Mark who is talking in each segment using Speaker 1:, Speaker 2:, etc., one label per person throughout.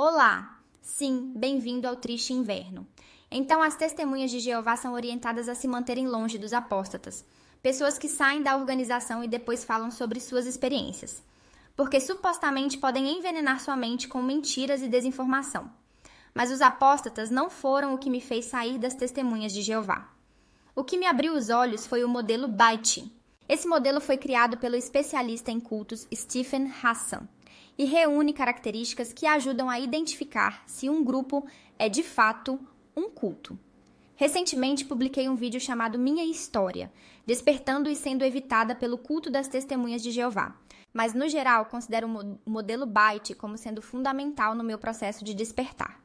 Speaker 1: Olá! Sim, bem-vindo ao triste inverno. Então, as testemunhas de Jeová são orientadas a se manterem longe dos apóstatas, pessoas que saem da organização e depois falam sobre suas experiências, porque supostamente podem envenenar sua mente com mentiras e desinformação. Mas os apóstatas não foram o que me fez sair das testemunhas de Jeová. O que me abriu os olhos foi o modelo Byte. Esse modelo foi criado pelo especialista em cultos Stephen Hassan e reúne características que ajudam a identificar se um grupo é de fato um culto. Recentemente publiquei um vídeo chamado Minha História, despertando e sendo evitada pelo culto das testemunhas de Jeová. Mas, no geral, considero o modelo Byte como sendo fundamental no meu processo de despertar.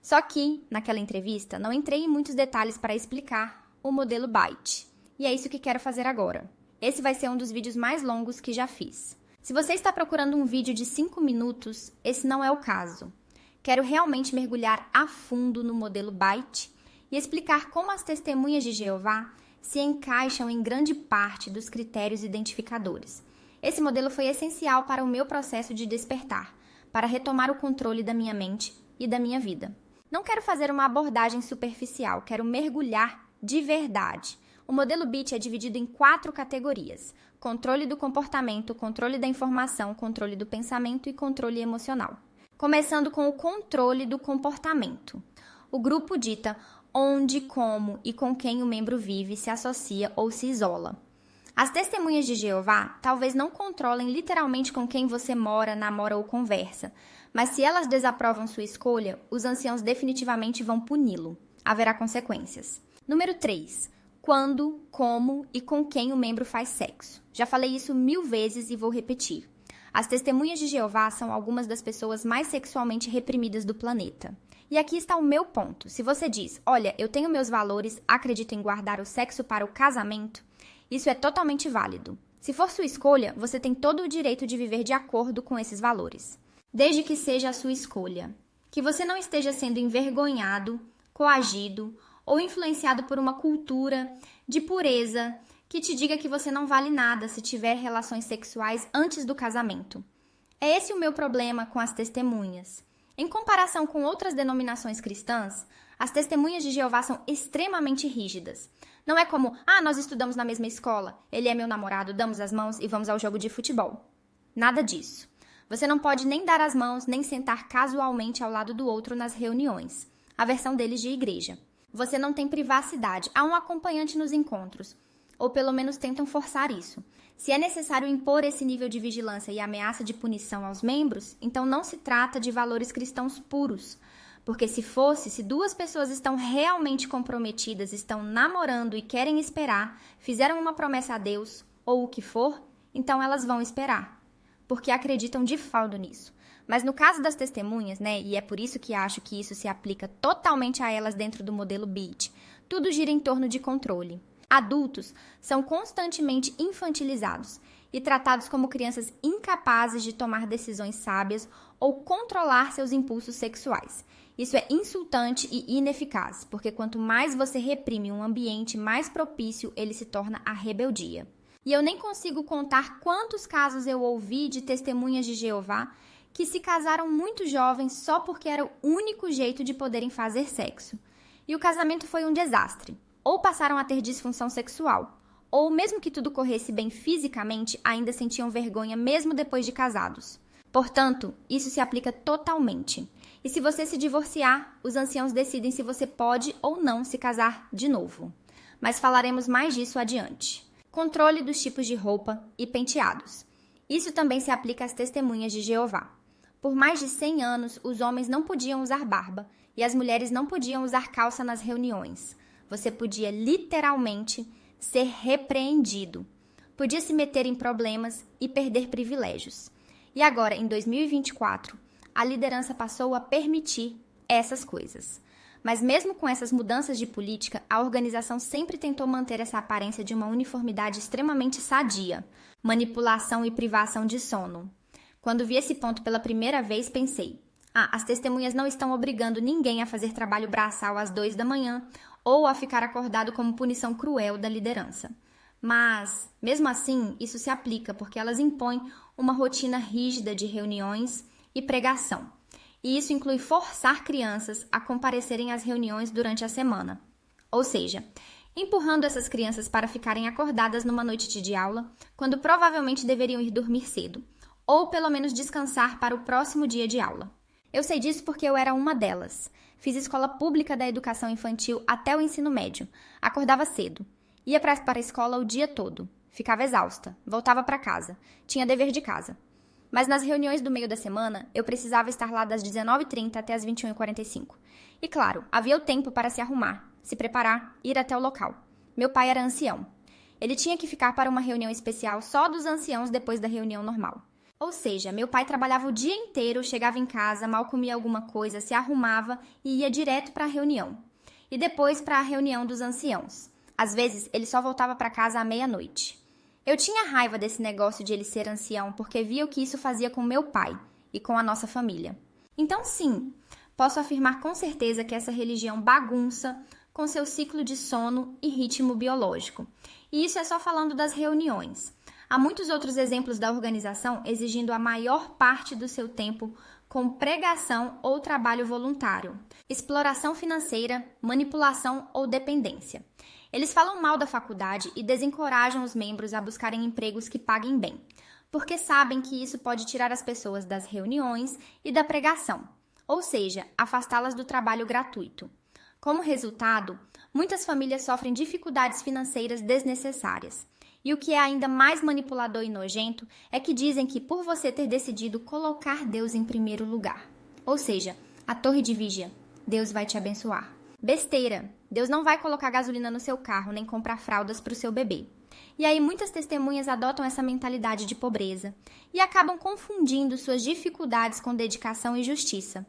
Speaker 1: Só que, naquela entrevista, não entrei em muitos detalhes para explicar o modelo Byte. E é isso que quero fazer agora. Esse vai ser um dos vídeos mais longos que já fiz. Se você está procurando um vídeo de 5 minutos, esse não é o caso. Quero realmente mergulhar a fundo no modelo Byte e explicar como as testemunhas de Jeová se encaixam em grande parte dos critérios identificadores. Esse modelo foi essencial para o meu processo de despertar, para retomar o controle da minha mente e da minha vida. Não quero fazer uma abordagem superficial, quero mergulhar de verdade. O modelo Byte é dividido em 4 categorias: controle do comportamento, controle da informação, controle do pensamento e controle emocional. Começando com o controle do comportamento. O grupo dita onde, como e com quem o membro vive, se associa ou se isola. As testemunhas de Jeová talvez não controlem literalmente com quem você mora, namora ou conversa, mas se elas desaprovam sua escolha, os anciãos definitivamente vão puni-lo. Haverá consequências. Número 3. Quando, como e com quem o membro faz sexo. Já falei isso 1000 vezes e vou repetir. As testemunhas de Jeová são algumas das pessoas mais sexualmente reprimidas do planeta. E aqui está o meu ponto. Se você diz, olha, eu tenho meus valores, acredito em guardar o sexo para o casamento, isso é totalmente válido. Se for sua escolha, você tem todo o direito de viver de acordo com esses valores. Desde que seja a sua escolha. Que você não esteja sendo envergonhado, coagido ou influenciado por uma cultura de pureza que te diga que você não vale nada se tiver relações sexuais antes do casamento. É esse o meu problema com as testemunhas. Em comparação com outras denominações cristãs, as testemunhas de Jeová são extremamente rígidas. Não é como, nós estudamos na mesma escola, ele é meu namorado, damos as mãos e vamos ao jogo de futebol. Nada disso. Você não pode nem dar as mãos, nem sentar casualmente ao lado do outro nas reuniões. A versão deles de igreja. Você não tem privacidade. Há um acompanhante nos encontros. Ou pelo menos tentam forçar isso. Se é necessário impor esse nível de vigilância e ameaça de punição aos membros, então não se trata de valores cristãos puros. Porque se 2 pessoas estão realmente comprometidas, estão namorando e querem esperar, fizeram uma promessa a Deus, ou o que for, então elas vão esperar. Porque acreditam de fato nisso. Mas no caso das testemunhas, e é por isso que acho que isso se aplica totalmente a elas dentro do modelo Byte, tudo gira em torno de controle. Adultos são constantemente infantilizados e tratados como crianças incapazes de tomar decisões sábias ou controlar seus impulsos sexuais. Isso é insultante e ineficaz, porque quanto mais você reprime um ambiente, mais propício ele se torna à rebeldia. E eu nem consigo contar quantos casos eu ouvi de testemunhas de Jeová que se casaram muito jovens só porque era o único jeito de poderem fazer sexo. E o casamento foi um desastre. Ou passaram a ter disfunção sexual, ou mesmo que tudo corresse bem fisicamente, ainda sentiam vergonha mesmo depois de casados. Portanto, isso se aplica totalmente. E se você se divorciar, os anciãos decidem se você pode ou não se casar de novo. Mas falaremos mais disso adiante. Controle dos tipos de roupa e penteados. Isso também se aplica às testemunhas de Jeová. Por mais de 100 anos, os homens não podiam usar barba e as mulheres não podiam usar calça nas reuniões. Você podia literalmente ser repreendido. Podia se meter em problemas e perder privilégios. E agora, em 2024, a liderança passou a permitir essas coisas. Mas mesmo com essas mudanças de política, a organização sempre tentou manter essa aparência de uma uniformidade extremamente sadia. Manipulação e privação de sono. Quando vi esse ponto pela primeira vez, pensei, as testemunhas não estão obrigando ninguém a fazer trabalho braçal às 2 da manhã ou a ficar acordado como punição cruel da liderança. Mas, mesmo assim, isso se aplica porque elas impõem uma rotina rígida de reuniões e pregação. e isso inclui forçar crianças a comparecerem às reuniões durante a semana. Ou seja, empurrando essas crianças para ficarem acordadas numa noite de aula, quando provavelmente deveriam ir dormir cedo, ou pelo menos descansar para o próximo dia de aula. Eu sei disso porque eu era uma delas. Fiz escola pública da educação infantil até o ensino médio. Acordava cedo. Ia para a escola o dia todo. Ficava exausta. Voltava para casa. Tinha dever de casa. Mas nas reuniões do meio da semana, eu precisava estar lá das 19h30 até as 21h45. E claro, havia o tempo para se arrumar, se preparar, ir até o local. Meu pai era ancião. Ele tinha que ficar para uma reunião especial só dos anciãos depois da reunião normal. Ou seja, meu pai trabalhava o dia inteiro, chegava em casa, mal comia alguma coisa, se arrumava e ia direto para a reunião. E depois para a reunião dos anciãos. Às vezes, ele só voltava para casa à meia-noite. Eu tinha raiva desse negócio de ele ser ancião porque via o que isso fazia com meu pai e com a nossa família. Então, sim, posso afirmar com certeza que essa religião bagunça com seu ciclo de sono e ritmo biológico. E isso é só falando das reuniões. Há muitos outros exemplos da organização exigindo a maior parte do seu tempo com pregação ou trabalho voluntário, exploração financeira, manipulação ou dependência. Eles falam mal da faculdade e desencorajam os membros a buscarem empregos que paguem bem, porque sabem que isso pode tirar as pessoas das reuniões e da pregação, ou seja, afastá-las do trabalho gratuito. Como resultado, muitas famílias sofrem dificuldades financeiras desnecessárias. E o que é ainda mais manipulador e nojento é que dizem que por você ter decidido colocar Deus em primeiro lugar, ou seja, a torre de vigia, Deus vai te abençoar. Besteira! Deus não vai colocar gasolina no seu carro nem comprar fraldas para o seu bebê. E aí muitas testemunhas adotam essa mentalidade de pobreza e acabam confundindo suas dificuldades com dedicação e justiça,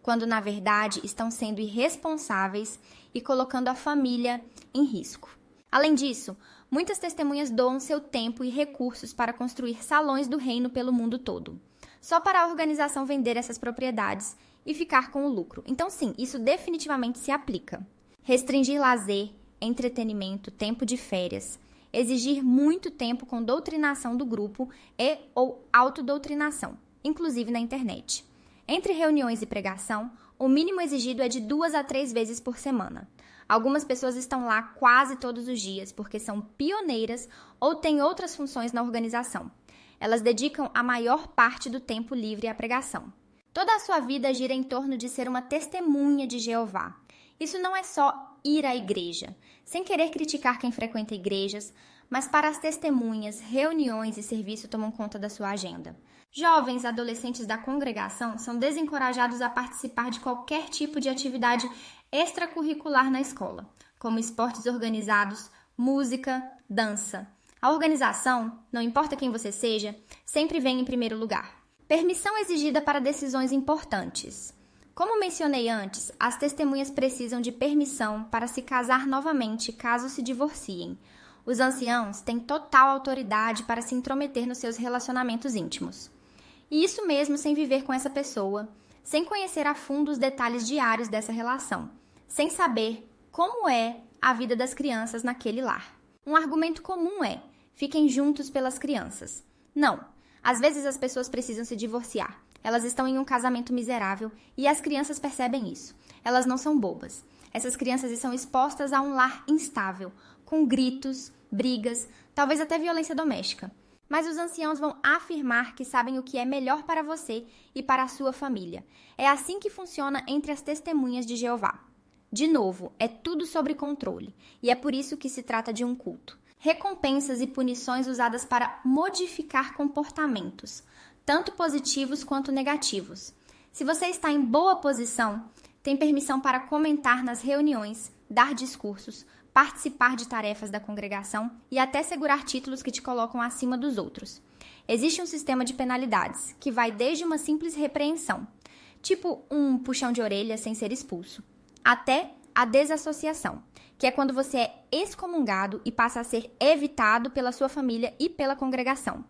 Speaker 1: quando na verdade estão sendo irresponsáveis e colocando a família em risco. Além disso, muitas testemunhas doam seu tempo e recursos para construir salões do reino pelo mundo todo, só para a organização vender essas propriedades e ficar com o lucro. Então sim, isso definitivamente se aplica. Restringir lazer, entretenimento, tempo de férias, exigir muito tempo com doutrinação do grupo e ou autodoutrinação, inclusive na internet. Entre reuniões e pregação, o mínimo exigido é de 2 a 3 vezes por semana. Algumas pessoas estão lá quase todos os dias porque são pioneiras ou têm outras funções na organização. Elas dedicam a maior parte do tempo livre à pregação. Toda a sua vida gira em torno de ser uma testemunha de Jeová. Isso não é só ir à igreja, sem querer criticar quem frequenta igrejas, mas para as testemunhas, reuniões e serviço tomam conta da sua agenda. Jovens adolescentes da congregação são desencorajados a participar de qualquer tipo de atividade extracurricular na escola, como esportes organizados, música, dança. A organização, não importa quem você seja, sempre vem em primeiro lugar. Permissão exigida para decisões importantes. Como mencionei antes, as testemunhas precisam de permissão para se casar novamente caso se divorciem. Os anciãos têm total autoridade para se intrometer nos seus relacionamentos íntimos. E isso mesmo sem viver com essa pessoa, sem conhecer a fundo os detalhes diários dessa relação, sem saber como é a vida das crianças naquele lar. Um argumento comum é: fiquem juntos pelas crianças. Não, às vezes as pessoas precisam se divorciar. Elas estão em um casamento miserável e as crianças percebem isso. Elas não são bobas. Essas crianças estão expostas a um lar instável, com gritos, brigas, talvez até violência doméstica. Mas os anciãos vão afirmar que sabem o que é melhor para você e para a sua família. É assim que funciona entre as testemunhas de Jeová. De novo, é tudo sobre controle, e é por isso que se trata de um culto. Recompensas e punições usadas para modificar comportamentos, tanto positivos quanto negativos. Se você está em boa posição, tem permissão para comentar nas reuniões, dar discursos, participar de tarefas da congregação e até segurar títulos que te colocam acima dos outros. Existe um sistema de penalidades, que vai desde uma simples repreensão, tipo um puxão de orelha sem ser expulso, até a desassociação, que é quando você é excomungado e passa a ser evitado pela sua família e pela congregação.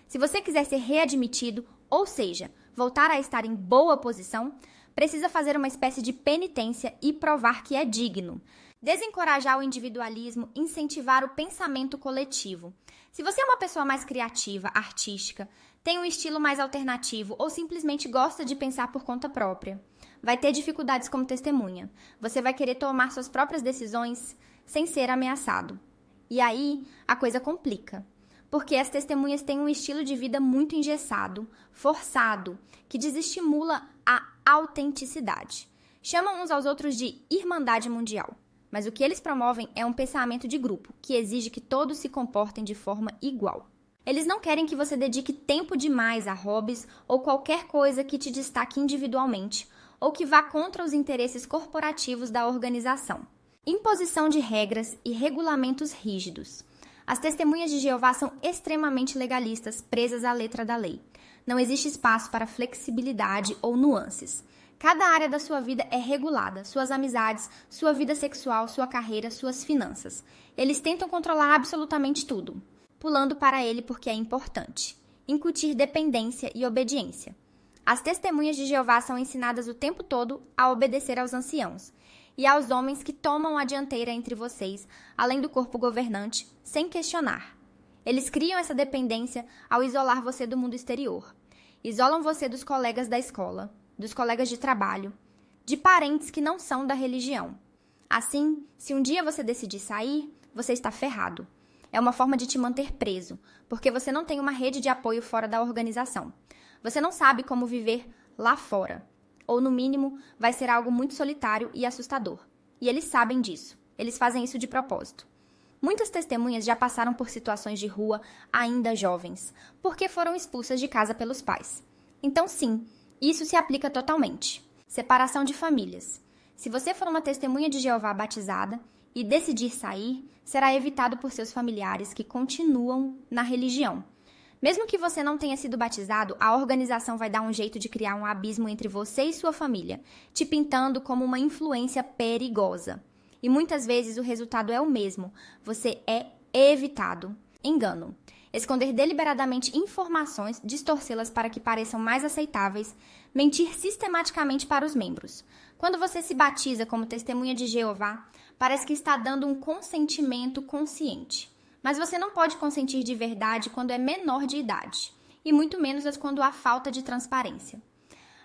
Speaker 1: Se você quiser ser readmitido, ou seja, voltar a estar em boa posição, precisa fazer uma espécie de penitência e provar que é digno. Desencorajar o individualismo, incentivar o pensamento coletivo. Se você é uma pessoa mais criativa, artística, tem um estilo mais alternativo ou simplesmente gosta de pensar por conta própria. Vai ter dificuldades como testemunha. Você vai querer tomar suas próprias decisões sem ser ameaçado. E aí, a coisa complica. Porque as testemunhas têm um estilo de vida muito engessado, forçado, que desestimula a autenticidade. Chamam uns aos outros de irmandade mundial. Mas o que eles promovem é um pensamento de grupo, que exige que todos se comportem de forma igual. Eles não querem que você dedique tempo demais a hobbies ou qualquer coisa que te destaque individualmente, ou que vá contra os interesses corporativos da organização. Imposição de regras e regulamentos rígidos. As testemunhas de Jeová são extremamente legalistas, presas à letra da lei. Não existe espaço para flexibilidade ou nuances. Cada área da sua vida é regulada, suas amizades, sua vida sexual, sua carreira, suas finanças. Eles tentam controlar absolutamente tudo, pulando para ele porque é importante. Incutir dependência e obediência. As testemunhas de Jeová são ensinadas o tempo todo a obedecer aos anciãos e aos homens que tomam a dianteira entre vocês, além do corpo governante, sem questionar. Eles criam essa dependência ao isolar você do mundo exterior. Isolam você dos colegas da escola, dos colegas de trabalho, de parentes que não são da religião. Assim, se um dia você decidir sair, você está ferrado. É uma forma de te manter preso, porque você não tem uma rede de apoio fora da organização. Você não sabe como viver lá fora. Ou, no mínimo, vai ser algo muito solitário e assustador. E eles sabem disso. Eles fazem isso de propósito. Muitas testemunhas já passaram por situações de rua ainda jovens, porque foram expulsas de casa pelos pais. Então, sim, isso se aplica totalmente. Separação de famílias. Se você for uma testemunha de Jeová batizada e decidir sair, será evitado por seus familiares que continuam na religião. Mesmo que você não tenha sido batizado, a organização vai dar um jeito de criar um abismo entre você e sua família, te pintando como uma influência perigosa. E muitas vezes o resultado é o mesmo. Você é evitado. Engano. Esconder deliberadamente informações, distorcê-las para que pareçam mais aceitáveis, mentir sistematicamente para os membros. Quando você se batiza como testemunha de Jeová, parece que está dando um consentimento consciente. Mas você não pode consentir de verdade quando é menor de idade, e muito menos quando há falta de transparência.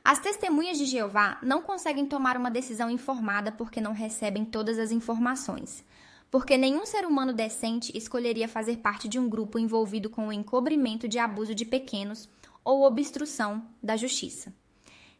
Speaker 1: As testemunhas de Jeová não conseguem tomar uma decisão informada porque não recebem todas as informações, porque nenhum ser humano decente escolheria fazer parte de um grupo envolvido com o encobrimento de abuso de pequenos ou obstrução da justiça.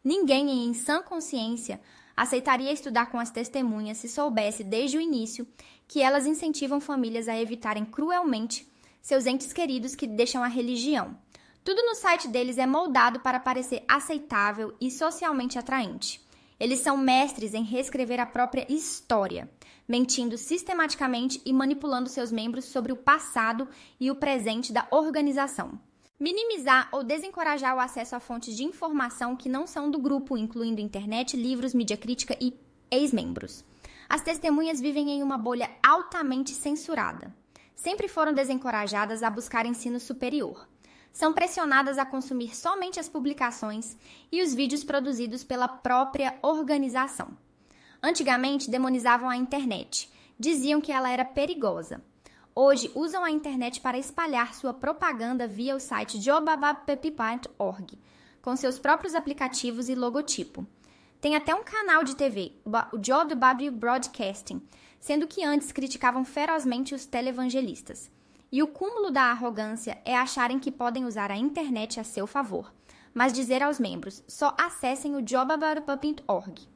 Speaker 1: Ninguém em sã consciência aceitaria estudar com as testemunhas se soubesse desde o início que elas incentivam famílias a evitarem cruelmente seus entes queridos que deixam a religião. Tudo no site deles é moldado para parecer aceitável e socialmente atraente. Eles são mestres em reescrever a própria história, mentindo sistematicamente e manipulando seus membros sobre o passado e o presente da organização. Minimizar ou desencorajar o acesso a fontes de informação que não são do grupo, incluindo internet, livros, mídia crítica e ex-membros. As testemunhas vivem em uma bolha altamente censurada. Sempre foram desencorajadas a buscar ensino superior. São pressionadas a consumir somente as publicações e os vídeos produzidos pela própria organização. Antigamente, demonizavam a internet. Diziam que ela era perigosa. Hoje, usam a internet para espalhar sua propaganda via o site jobababpepi.org, com seus próprios aplicativos e logotipo. Tem até um canal de TV, o Jobab Broadcasting, sendo que antes criticavam ferozmente os televangelistas. E o cúmulo da arrogância é acharem que podem usar a internet a seu favor, mas dizer aos membros, só acessem o jobabab.org.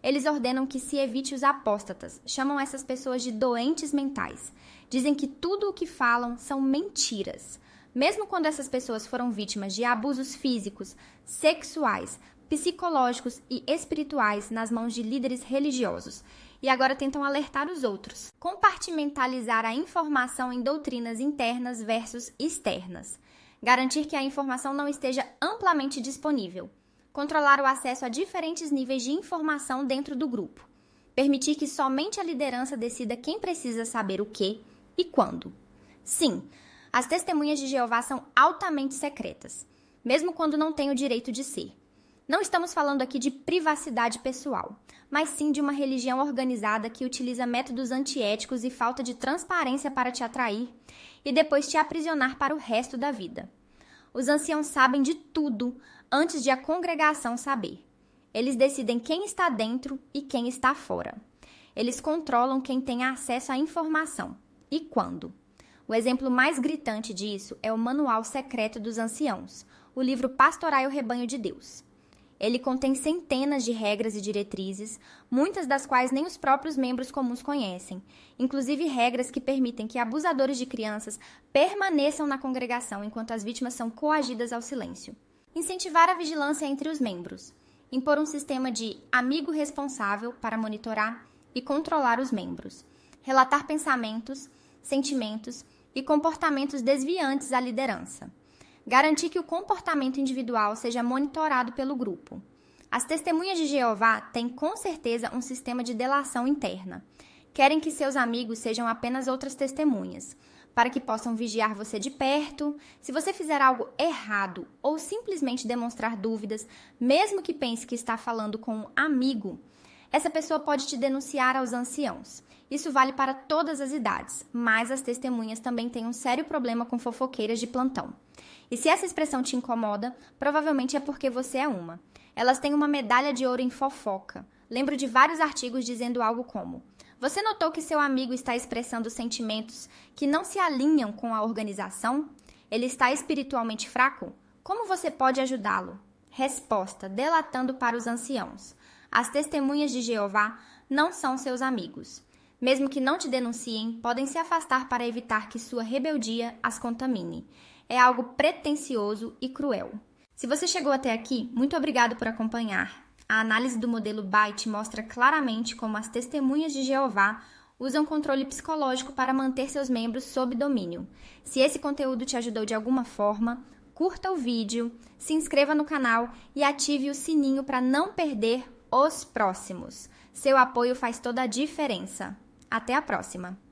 Speaker 1: Eles ordenam que se evite os apóstatas, chamam essas pessoas de doentes mentais. Dizem que tudo o que falam são mentiras. Mesmo quando essas pessoas foram vítimas de abusos físicos, sexuais, psicológicos e espirituais nas mãos de líderes religiosos. E agora tentam alertar os outros. Compartimentalizar a informação em doutrinas internas versus externas. Garantir que a informação não esteja amplamente disponível. Controlar o acesso a diferentes níveis de informação dentro do grupo. Permitir que somente a liderança decida quem precisa saber o que e quando. Sim, as testemunhas de Jeová são altamente secretas, mesmo quando não têm o direito de ser. Não estamos falando aqui de privacidade pessoal, mas sim de uma religião organizada que utiliza métodos antiéticos e falta de transparência para te atrair e depois te aprisionar para o resto da vida. Os anciãos sabem de tudo antes de a congregação saber. Eles decidem quem está dentro e quem está fora. Eles controlam quem tem acesso à informação e quando. O exemplo mais gritante disso é o Manual Secreto dos Anciãos, o livro Pastorai o Rebanho de Deus. Ele contém centenas de regras e diretrizes, muitas das quais nem os próprios membros comuns conhecem, inclusive regras que permitem que abusadores de crianças permaneçam na congregação enquanto as vítimas são coagidas ao silêncio. Incentivar a vigilância entre os membros. Impor um sistema de amigo responsável para monitorar e controlar os membros. Relatar pensamentos, sentimentos e comportamentos desviantes à liderança. Garantir que o comportamento individual seja monitorado pelo grupo. As testemunhas de Jeová têm com certeza um sistema de delação interna. Querem que seus amigos sejam apenas outras testemunhas, para que possam vigiar você de perto. Se você fizer algo errado ou simplesmente demonstrar dúvidas, mesmo que pense que está falando com um amigo, essa pessoa pode te denunciar aos anciãos. Isso vale para todas as idades, mas as testemunhas também têm um sério problema com fofoqueiras de plantão. E se essa expressão te incomoda, provavelmente é porque você é uma. Elas têm uma medalha de ouro em fofoca. Lembro de vários artigos dizendo algo como: você notou que seu amigo está expressando sentimentos que não se alinham com a organização? Ele está espiritualmente fraco? Como você pode ajudá-lo? Resposta, delatando para os anciãos. As testemunhas de Jeová não são seus amigos. Mesmo que não te denunciem, podem se afastar para evitar que sua rebeldia as contamine. É algo pretensioso e cruel. Se você chegou até aqui, muito obrigado por acompanhar. A análise do modelo Byte mostra claramente como as testemunhas de Jeová usam controle psicológico para manter seus membros sob domínio. Se esse conteúdo te ajudou de alguma forma, curta o vídeo, se inscreva no canal e ative o sininho para não perder os próximos. Seu apoio faz toda a diferença. Até a próxima!